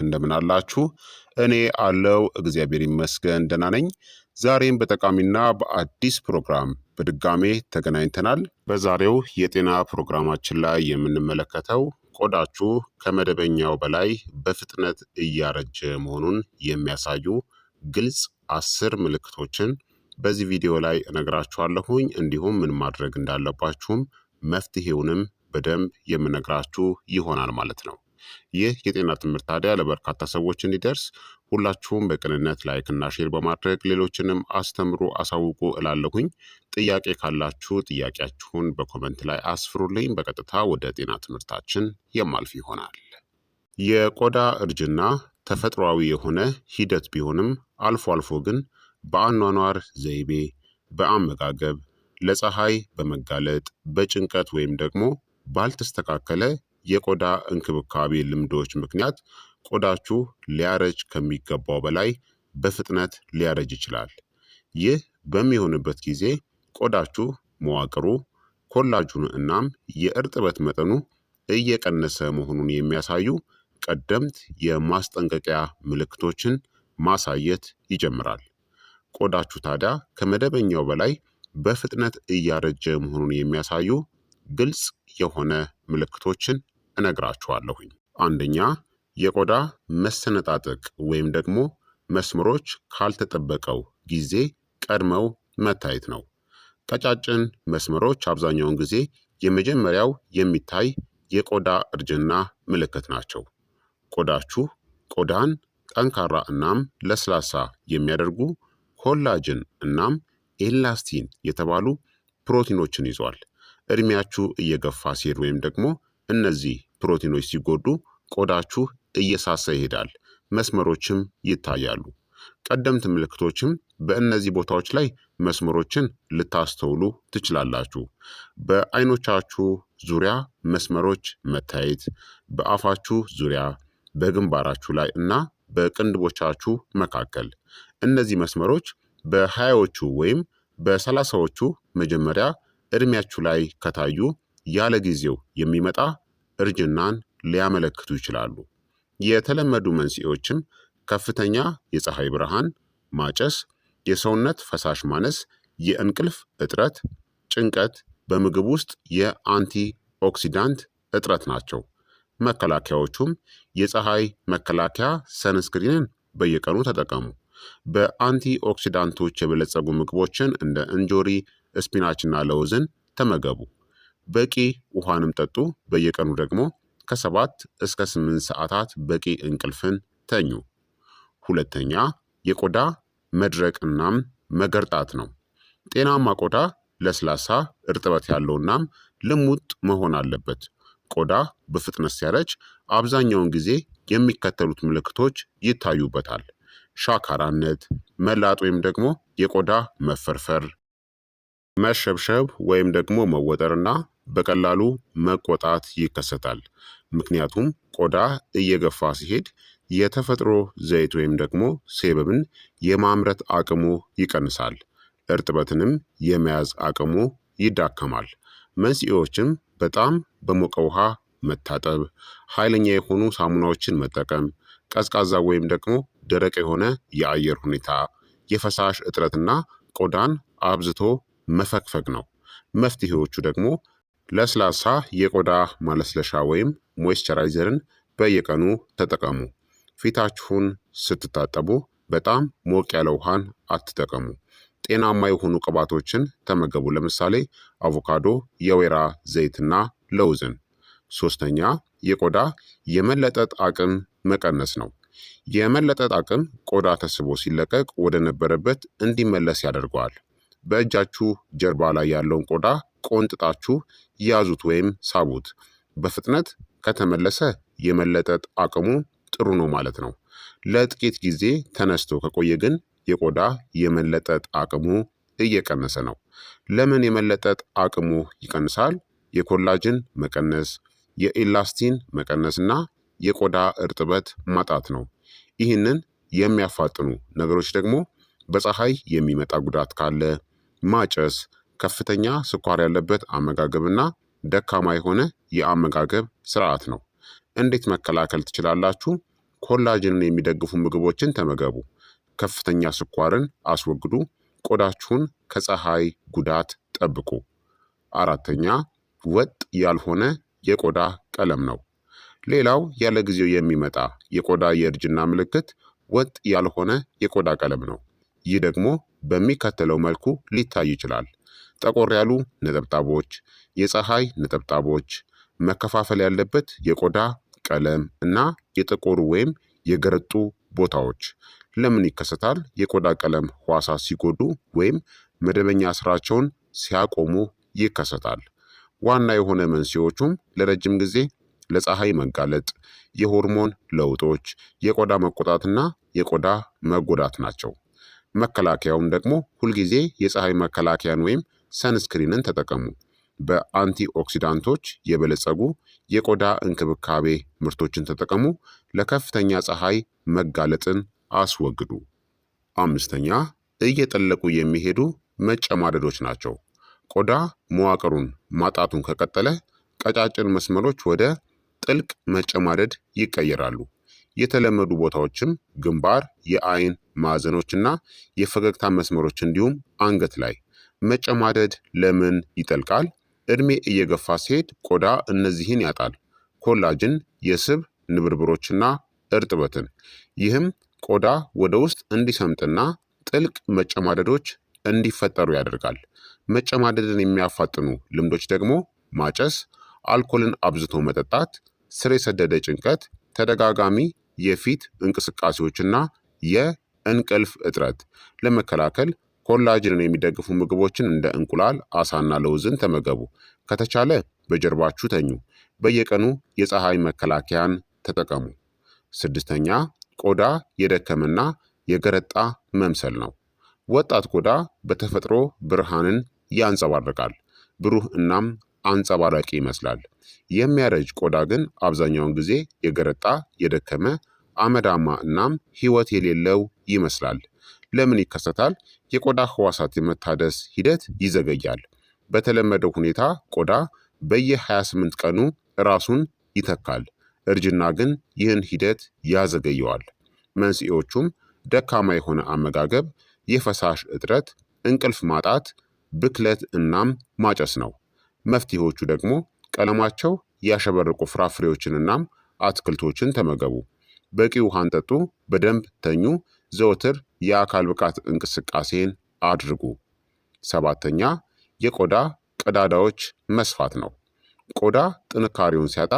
እንደምን አላችሁ? እኔ አለው እግዚአብሔር ይመስገን ደህና ነኝ። ዛሬም በጠቃሚና በአዲስ ፕሮግራም በድጋሜ ተገናኝተናል። በዛሬው የጤና ፕሮግራማችን ላይ የምንመለከተው ቆዳችሁ ከመደበኛው በላይ በፍጥነት እያረጀ መሆኑን የሚያሳዩ ግልጽ 10 ምልክቶችን በዚህ ቪዲዮ ላይ እነግራችኋለሁኝ። እንዲሁም ምን ማድረግ እንዳለባችሁም መፍትሄውንም በደንብ የምነግራችሁ ይሆናል ማለት ነው። ይህ የጤና ትምህርት ታዲያ ለበርካታ ሰዎች እንዲደርስ ሁላችሁም በቅንነት ላይክና ሼር በማድረግ ሌሎችንም አስተምሩ አሳውቁ እላለሁኝ። ጥያቄ ካላችሁ ጥያቄያችሁን በኮመንት ላይ አስፍሩልኝ። በቀጥታ ወደ ጤና ትምህርታችን የማልፍ ይሆናል። የቆዳ እርጅና ተፈጥሯዊ የሆነ ሂደት ቢሆንም አልፎ አልፎ ግን በአኗኗር ዘይቤ፣ በአመጋገብ፣ ለፀሐይ በመጋለጥ፣ በጭንቀት ወይም ደግሞ ባልተስተካከለ የቆዳ እንክብካቤ ልምዶች ምክንያት ቆዳችሁ ሊያረጅ ከሚገባው በላይ በፍጥነት ሊያረጅ ይችላል። ይህ በሚሆንበት ጊዜ ቆዳችሁ መዋቅሩ፣ ኮላጁን እናም የእርጥበት መጠኑ እየቀነሰ መሆኑን የሚያሳዩ ቀደምት የማስጠንቀቂያ ምልክቶችን ማሳየት ይጀምራል። ቆዳችሁ ታዲያ ከመደበኛው በላይ በፍጥነት እያረጀ መሆኑን የሚያሳዩ ግልጽ የሆነ ምልክቶችን እነግራችኋለሁኝ። አንደኛ፣ የቆዳ መሰነጣጠቅ ወይም ደግሞ መስመሮች ካልተጠበቀው ጊዜ ቀድመው መታየት ነው። ቀጫጭን መስመሮች አብዛኛውን ጊዜ የመጀመሪያው የሚታይ የቆዳ እርጅና ምልክት ናቸው። ቆዳችሁ ቆዳን ጠንካራ እናም ለስላሳ የሚያደርጉ ኮላጅን እናም ኤላስቲን የተባሉ ፕሮቲኖችን ይዟል። እድሜያችሁ እየገፋ ሲሄድ ወይም ደግሞ እነዚህ ፕሮቲኖች ሲጎዱ ቆዳችሁ እየሳሳ ይሄዳል፣ መስመሮችም ይታያሉ። ቀደምት ምልክቶችም በእነዚህ ቦታዎች ላይ መስመሮችን ልታስተውሉ ትችላላችሁ። በአይኖቻችሁ ዙሪያ መስመሮች መታየት፣ በአፋችሁ ዙሪያ፣ በግንባራችሁ ላይ እና በቅንድቦቻችሁ መካከል። እነዚህ መስመሮች በሀያዎቹ ወይም በሰላሳዎቹ መጀመሪያ እድሜያችሁ ላይ ከታዩ ያለ ጊዜው የሚመጣ እርጅናን ሊያመለክቱ ይችላሉ። የተለመዱ መንስኤዎችም ከፍተኛ የፀሐይ ብርሃን፣ ማጨስ፣ የሰውነት ፈሳሽ ማነስ፣ የእንቅልፍ እጥረት፣ ጭንቀት፣ በምግብ ውስጥ የአንቲ ኦክሲዳንት እጥረት ናቸው። መከላከያዎቹም የፀሐይ መከላከያ ሰንስክሪንን በየቀኑ ተጠቀሙ። በአንቲ ኦክሲዳንቶች የበለጸጉ ምግቦችን እንደ እንጆሪ፣ ስፒናችና ለውዝን ተመገቡ። በቂ ውሃንም ጠጡ። በየቀኑ ደግሞ ከ7 እስከ 8 ሰዓታት በቂ እንቅልፍን ተኙ። ሁለተኛ፣ የቆዳ መድረቅ እናም መገርጣት ነው። ጤናማ ቆዳ ለስላሳ፣ እርጥበት ያለው እናም ልሙጥ መሆን አለበት። ቆዳ በፍጥነት ሲያረጅ አብዛኛውን ጊዜ የሚከተሉት ምልክቶች ይታዩበታል። ሻካራነት፣ መላጥ ወይም ደግሞ የቆዳ መፈርፈር፣ መሸብሸብ ወይም ደግሞ መወጠርና በቀላሉ መቆጣት ይከሰታል። ምክንያቱም ቆዳ እየገፋ ሲሄድ የተፈጥሮ ዘይት ወይም ደግሞ ሴበምን የማምረት አቅሙ ይቀንሳል። እርጥበትንም የመያዝ አቅሙ ይዳከማል። መንስኤዎችም በጣም በሞቀ ውሃ መታጠብ፣ ኃይለኛ የሆኑ ሳሙናዎችን መጠቀም፣ ቀዝቃዛ ወይም ደግሞ ደረቅ የሆነ የአየር ሁኔታ፣ የፈሳሽ እጥረትና ቆዳን አብዝቶ መፈግፈግ ነው። መፍትሄዎቹ ደግሞ ለስላሳ የቆዳ ማለስለሻ ወይም ሞይስቸራይዘርን በየቀኑ ተጠቀሙ። ፊታችሁን ስትታጠቡ በጣም ሞቅ ያለ ውሃን አትጠቀሙ። ጤናማ የሆኑ ቅባቶችን ተመገቡ። ለምሳሌ አቮካዶ፣ የወይራ ዘይትና ለውዝን። ሶስተኛ፣ የቆዳ የመለጠጥ አቅም መቀነስ ነው። የመለጠጥ አቅም ቆዳ ተስቦ ሲለቀቅ ወደ ነበረበት እንዲመለስ ያደርገዋል። በእጃችሁ ጀርባ ላይ ያለውን ቆዳ ቆንጥጣችሁ ያዙት ወይም ሳቡት። በፍጥነት ከተመለሰ የመለጠጥ አቅሙ ጥሩ ነው ማለት ነው። ለጥቂት ጊዜ ተነስቶ ከቆየ ግን የቆዳ የመለጠጥ አቅሙ እየቀነሰ ነው። ለምን የመለጠጥ አቅሙ ይቀንሳል? የኮላጅን መቀነስ፣ የኢላስቲን መቀነስና የቆዳ እርጥበት ማጣት ነው። ይህንን የሚያፋጥኑ ነገሮች ደግሞ በፀሐይ የሚመጣ ጉዳት ካለ፣ ማጨስ፣ ከፍተኛ ስኳር ያለበት አመጋገብና ደካማ የሆነ የአመጋገብ ስርዓት ነው። እንዴት መከላከል ትችላላችሁ? ኮላጅንን የሚደግፉ ምግቦችን ተመገቡ። ከፍተኛ ስኳርን አስወግዱ። ቆዳችሁን ከፀሐይ ጉዳት ጠብቁ። አራተኛ ወጥ ያልሆነ የቆዳ ቀለም ነው። ሌላው ያለ ጊዜው የሚመጣ የቆዳ የእርጅና ምልክት ወጥ ያልሆነ የቆዳ ቀለም ነው። ይህ ደግሞ በሚከተለው መልኩ ሊታይ ይችላል። ጠቆር ያሉ ነጠብጣቦች፣ የፀሐይ ነጠብጣቦች፣ መከፋፈል ያለበት የቆዳ ቀለም እና የጠቆሩ ወይም የገረጡ ቦታዎች። ለምን ይከሰታል? የቆዳ ቀለም ሕዋሳት ሲጎዱ ወይም መደበኛ ስራቸውን ሲያቆሙ ይከሰታል። ዋና የሆነ መንስኤዎቹም ለረጅም ጊዜ ለፀሐይ መጋለጥ፣ የሆርሞን ለውጦች፣ የቆዳ መቆጣትና የቆዳ መጎዳት ናቸው። መከላከያውም ደግሞ ሁልጊዜ የፀሐይ መከላከያን ወይም ሰንስክሪንን ተጠቀሙ። በአንቲ ኦክሲዳንቶች የበለጸጉ የቆዳ እንክብካቤ ምርቶችን ተጠቀሙ። ለከፍተኛ ፀሐይ መጋለጥን አስወግዱ። አምስተኛ እየጠለቁ የሚሄዱ መጨማደዶች ናቸው። ቆዳ መዋቅሩን ማጣቱን ከቀጠለ ቀጫጭን መስመሮች ወደ ጥልቅ መጨማደድ ይቀየራሉ። የተለመዱ ቦታዎችም ግንባር፣ የአይን ማዕዘኖችና የፈገግታ መስመሮች እንዲሁም አንገት ላይ። መጨማደድ ለምን ይጠልቃል? እድሜ እየገፋ ሲሄድ ቆዳ እነዚህን ያጣል። ኮላጅን፣ የስብ ንብርብሮችና እርጥበትን። ይህም ቆዳ ወደ ውስጥ እንዲሰምጥና ጥልቅ መጨማደዶች እንዲፈጠሩ ያደርጋል። መጨማደድን የሚያፋጥኑ ልምዶች ደግሞ ማጨስ፣ አልኮልን አብዝቶ መጠጣት፣ ስር የሰደደ ጭንቀት፣ ተደጋጋሚ የፊት እንቅስቃሴዎችና የእንቅልፍ እጥረት። ለመከላከል ኮላጅንን የሚደግፉ ምግቦችን እንደ እንቁላል፣ አሳና ለውዝን ተመገቡ። ከተቻለ በጀርባችሁ ተኙ። በየቀኑ የፀሐይ መከላከያን ተጠቀሙ። ስድስተኛ ቆዳ የደከመና የገረጣ መምሰል ነው። ወጣት ቆዳ በተፈጥሮ ብርሃንን ያንጸባርቃል። ብሩህ እናም አንጸባራቂ ይመስላል። የሚያረጅ ቆዳ ግን አብዛኛውን ጊዜ የገረጣ፣ የደከመ፣ አመዳማ እናም ህይወት የሌለው ይመስላል። ለምን ይከሰታል? የቆዳ ህዋሳት የመታደስ ሂደት ይዘገያል። በተለመደው ሁኔታ ቆዳ በየ28 ቀኑ ራሱን ይተካል። እርጅና ግን ይህን ሂደት ያዘገየዋል። መንስኤዎቹም ደካማ የሆነ አመጋገብ፣ የፈሳሽ እጥረት፣ እንቅልፍ ማጣት፣ ብክለት እናም ማጨስ ነው። መፍትሄዎቹ ደግሞ ቀለማቸው ያሸበረቁ ፍራፍሬዎችን እናም አትክልቶችን ተመገቡ። በቂ ውሃን ጠጡ። በደንብ ተኙ። ዘወትር የአካል ብቃት እንቅስቃሴን አድርጉ። ሰባተኛ የቆዳ ቀዳዳዎች መስፋት ነው። ቆዳ ጥንካሬውን ሲያጣ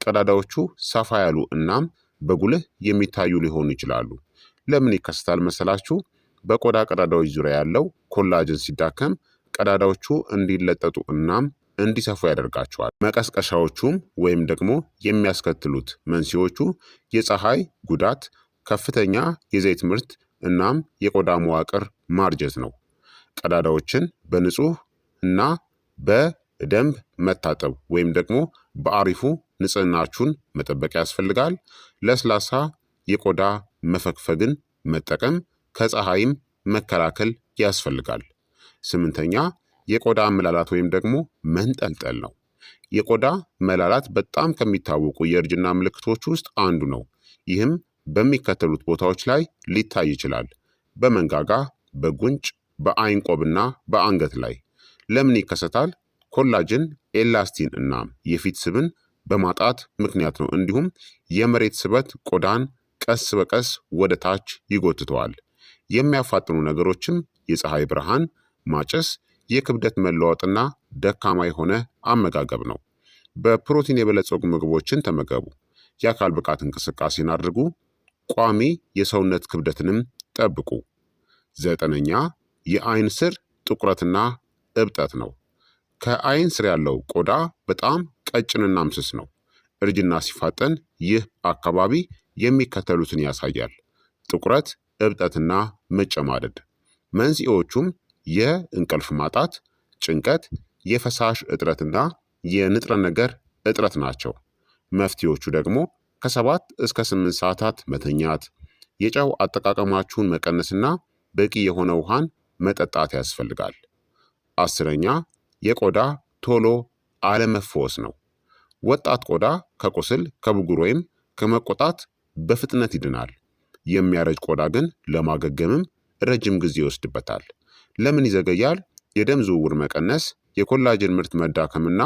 ቀዳዳዎቹ ሰፋ ያሉ እናም በጉልህ የሚታዩ ሊሆኑ ይችላሉ። ለምን ይከሰታል መሰላችሁ? በቆዳ ቀዳዳዎች ዙሪያ ያለው ኮላጅን ሲዳከም ቀዳዳዎቹ እንዲለጠጡ እናም እንዲሰፉ ያደርጋቸዋል። መቀስቀሻዎቹም ወይም ደግሞ የሚያስከትሉት መንስኤዎቹ የፀሐይ ጉዳት፣ ከፍተኛ የዘይት ምርት እናም የቆዳ መዋቅር ማርጀት ነው። ቀዳዳዎችን በንጹህ እና በደንብ መታጠብ ወይም ደግሞ በአሪፉ ንጽህናችሁን መጠበቅ ያስፈልጋል። ለስላሳ የቆዳ መፈግፈግን መጠቀም፣ ከፀሐይም መከላከል ያስፈልጋል። ስምንተኛ የቆዳ መላላት ወይም ደግሞ መንጠልጠል ነው። የቆዳ መላላት በጣም ከሚታወቁ የእርጅና ምልክቶች ውስጥ አንዱ ነው። ይህም በሚከተሉት ቦታዎች ላይ ሊታይ ይችላል። በመንጋጋ፣ በጉንጭ፣ በአይን ቆብና በአንገት ላይ። ለምን ይከሰታል? ኮላጅን፣ ኤላስቲን እናም የፊት ስብን በማጣት ምክንያት ነው። እንዲሁም የመሬት ስበት ቆዳን ቀስ በቀስ ወደ ታች ይጎትተዋል። የሚያፋጥኑ ነገሮችም የፀሐይ ብርሃን፣ ማጨስ፣ የክብደት መለዋወጥና ደካማ የሆነ አመጋገብ ነው። በፕሮቲን የበለጸጉ ምግቦችን ተመገቡ። የአካል ብቃት እንቅስቃሴን አድርጉ። ቋሚ የሰውነት ክብደትንም ጠብቁ። ዘጠነኛ የአይን ስር ጥቁረትና እብጠት ነው። ከአይን ስር ያለው ቆዳ በጣም ቀጭንና ስስ ነው። እርጅና ሲፋጠን ይህ አካባቢ የሚከተሉትን ያሳያል: ጥቁረት፣ እብጠትና መጨማደድ። መንስኤዎቹም የእንቅልፍ ማጣት፣ ጭንቀት፣ የፈሳሽ እጥረትና የንጥረ ነገር እጥረት ናቸው። መፍትሄዎቹ ደግሞ ከ7 እስከ 8 ሰዓታት መተኛት፣ የጨው አጠቃቀማችሁን መቀነስና በቂ የሆነ ውሃን መጠጣት ያስፈልጋል። አስረኛ የቆዳ ቶሎ አለመፈወስ ነው። ወጣት ቆዳ ከቁስል፣ ከብጉር ወይም ከመቆጣት በፍጥነት ይድናል። የሚያረጅ ቆዳ ግን ለማገገምም ረጅም ጊዜ ይወስድበታል። ለምን ይዘገያል? የደም ዝውውር መቀነስ፣ የኮላጅን ምርት መዳከምና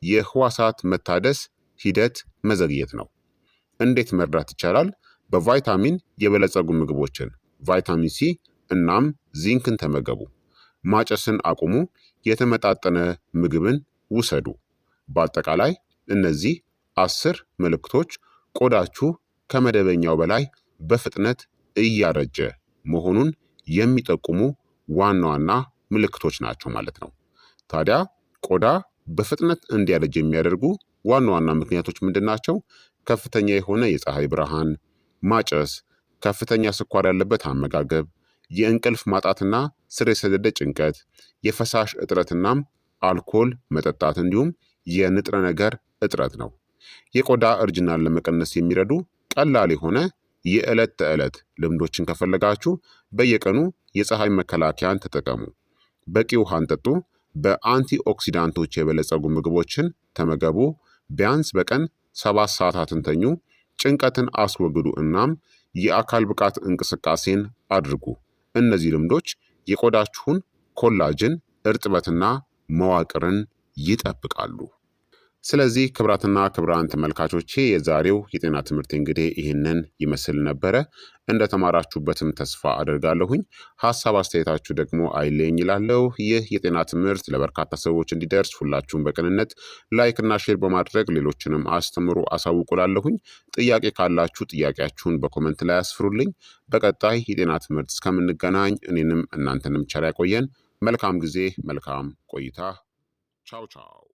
የህዋሳት መታደስ ሂደት መዘግየት ነው። እንዴት መርዳት ይቻላል? በቫይታሚን የበለጸጉ ምግቦችን ቫይታሚን ሲ እናም ዚንክን ተመገቡ። ማጨስን አቁሙ። የተመጣጠነ ምግብን ውሰዱ። በአጠቃላይ እነዚህ 10 ምልክቶች ቆዳችሁ ከመደበኛው በላይ በፍጥነት እያረጀ መሆኑን የሚጠቁሙ ዋና ዋና ምልክቶች ናቸው ማለት ነው። ታዲያ ቆዳ በፍጥነት እንዲያረጅ የሚያደርጉ ዋና ዋና ምክንያቶች ምንድን ናቸው? ከፍተኛ የሆነ የፀሐይ ብርሃን፣ ማጨስ፣ ከፍተኛ ስኳር ያለበት አመጋገብ፣ የእንቅልፍ ማጣትና ስር የሰደደ ጭንቀት፣ የፈሳሽ እጥረትናም አልኮል መጠጣት እንዲሁም የንጥረ ነገር እጥረት ነው። የቆዳ እርጅናን ለመቀነስ የሚረዱ ቀላል የሆነ የዕለት ተዕለት ልምዶችን ከፈለጋችሁ በየቀኑ የፀሐይ መከላከያን ተጠቀሙ። በቂ ውሃን ጠጡ። በአንቲ ኦክሲዳንቶች የበለጸጉ ምግቦችን ተመገቡ። ቢያንስ በቀን 7 ሰዓታትን ተኙ። ጭንቀትን አስወግዱ እናም የአካል ብቃት እንቅስቃሴን አድርጉ። እነዚህ ልምዶች የቆዳችሁን ኮላጅን እርጥበትና መዋቅርን ይጠብቃሉ። ስለዚህ ክቡራትና ክቡራን ተመልካቾቼ የዛሬው የጤና ትምህርት እንግዲህ ይህንን ይመስል ነበረ። እንደተማራችሁበትም ተስፋ አደርጋለሁኝ። ሀሳብ አስተያየታችሁ ደግሞ አይለኝ ይላለሁ። ይህ የጤና ትምህርት ለበርካታ ሰዎች እንዲደርስ ሁላችሁም በቅንነት ላይክ እና ሼር በማድረግ ሌሎችንም አስተምሩ አሳውቁላለሁኝ። ጥያቄ ካላችሁ ጥያቄያችሁን በኮመንት ላይ አስፍሩልኝ። በቀጣይ የጤና ትምህርት እስከምንገናኝ እኔንም እናንተንም ቸር ያቆየን። መልካም ጊዜ፣ መልካም ቆይታ። ቻው ቻው።